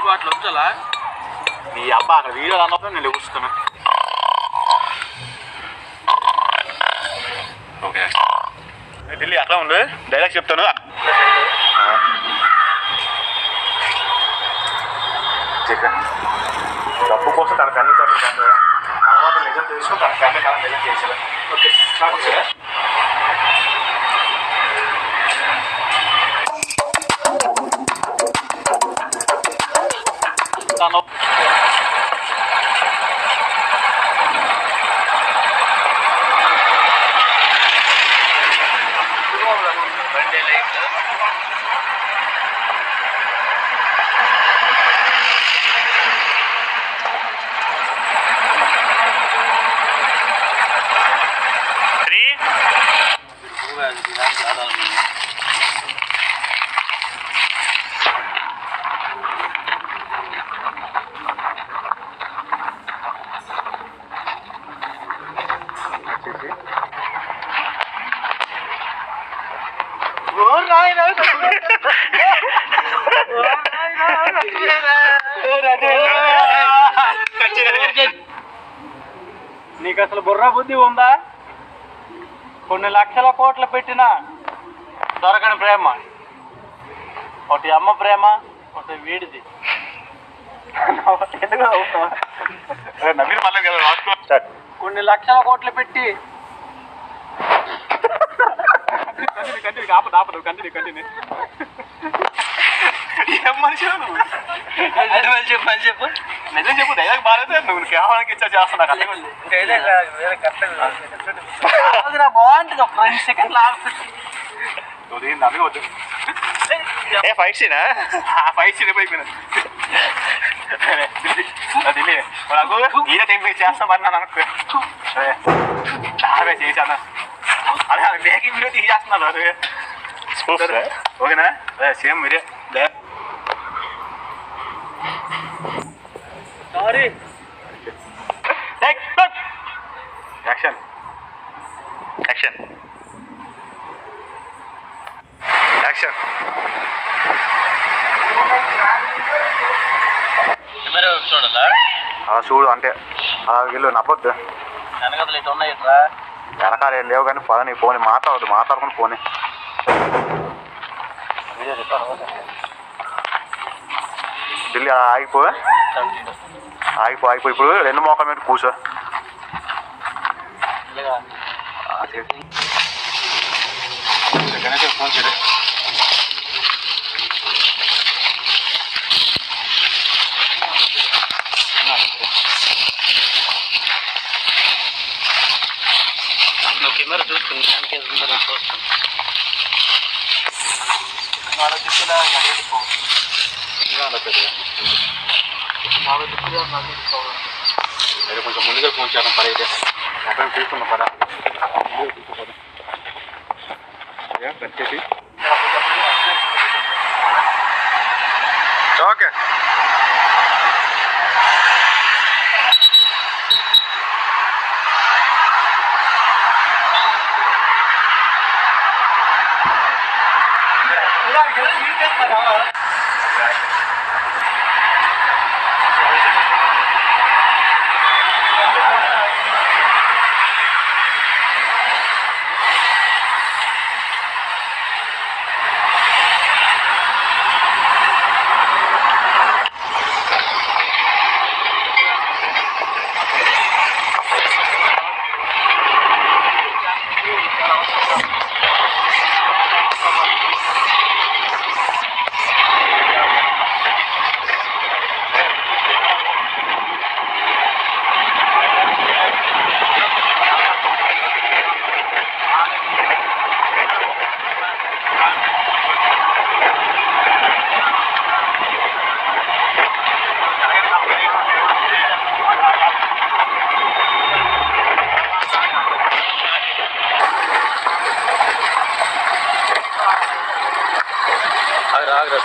ఎందుకు అట్లా వచ్చాలా ఈ అబ్బా అక్కడ వీడియో అన్నప్పుడు నేను కూర్చున్నా. ఓకే ఢిల్లీ అట్లా ఉండు, డైలాగ్ చెప్తాను. డబ్బు కోసం తన కన్నీ తర్వాత నిజం తెలుసుకుని తన కన్నీ కాలం నిజం చేశారు. ఓకే తను నీకు అసలు బుర్ర బుద్ధి ఉందా? కొన్ని లక్షల కోట్లు పెట్టినా దొరకని ప్రేమ, ఒకటి అమ్మ ప్రేమ, ఒకటి వీడిది. కొన్ని లక్షల కోట్లు పెట్టి కంటిన్యూ ఏం మనిషి చెప్పు నిజం చెప్పు. డైలాగ్ బాగాలేదు, నువ్వు కేవలానికి ఇచ్చా చేస్తున్నా. బాగుంటుంది. ఒక 2 సెకండ్ నవ్వద్దు. ఏ ఫైట్ సీనా? ఫైట్ సీన్ అయిపోయినా ఢిల్లీ నాకు ఈయన టైం చేస్తామని నన్ను అనుకో. చాలా చేశాను. అదే మేకింగ్ వీడియో తీసేస్తున్నారు. ఓకేనా? సేమ్ మీరే సారీ. Action action action. చూడాలా? చూడు అంటే అలా వీళ్ళు నప్పొద్దు. వెనకలు ఇటు ఉన్నాయి. వెనకాల ఏం లేవు కానీ పదని పోనీ మాట్లాడుకుని పోనీ. ఢిల్లీ ఆగిపో ఇప్పుడు 2 మోకాల మీద కూర్చో. ఫోన్ చేయలేదు. కెమెరా చూసుకుని కొంచెం ముందుగా ఫోన్ చేయడం పడైతే అక్కడ తీసుకున్న పడ వచ్చేసి ఓకే.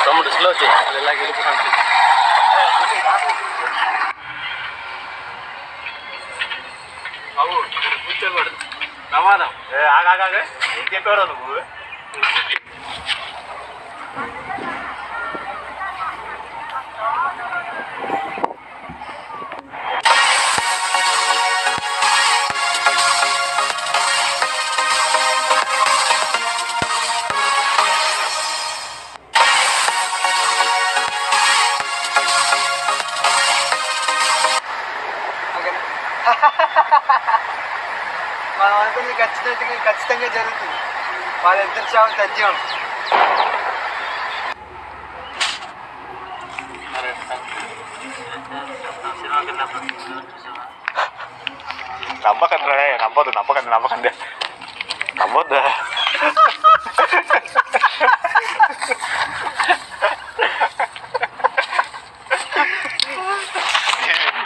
తమ్ముడు స్లో చేయి, అది ఇలాగ వెళ్ళిపోతాను. బాబు కూర్చోకూడదు, ప్రమాదం. ఆగాగా ఏం చెప్పారో నువ్వు. మనం అనుకుంది ఖచ్చితంగా జరుగుతుంది. వాళ్ళిద్దరు చావు తథ్యం. నమ్మకండి నమ్మకండి నమ్మొద్దు.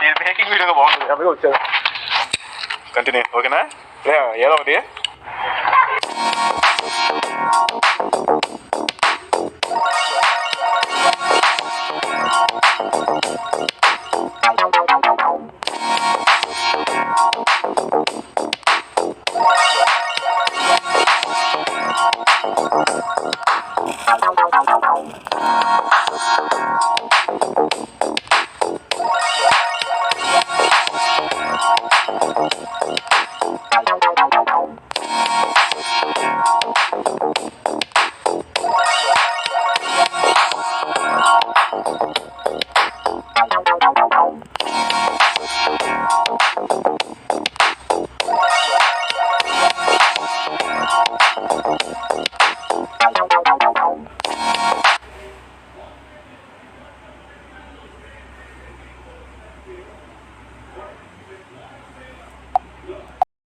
నేను మేకింగ్ వీడియోగా బాగుంటుంది అందుకే వచ్చాను. కంటిన్యూ ఓకేనా? ఏదో ఒకటి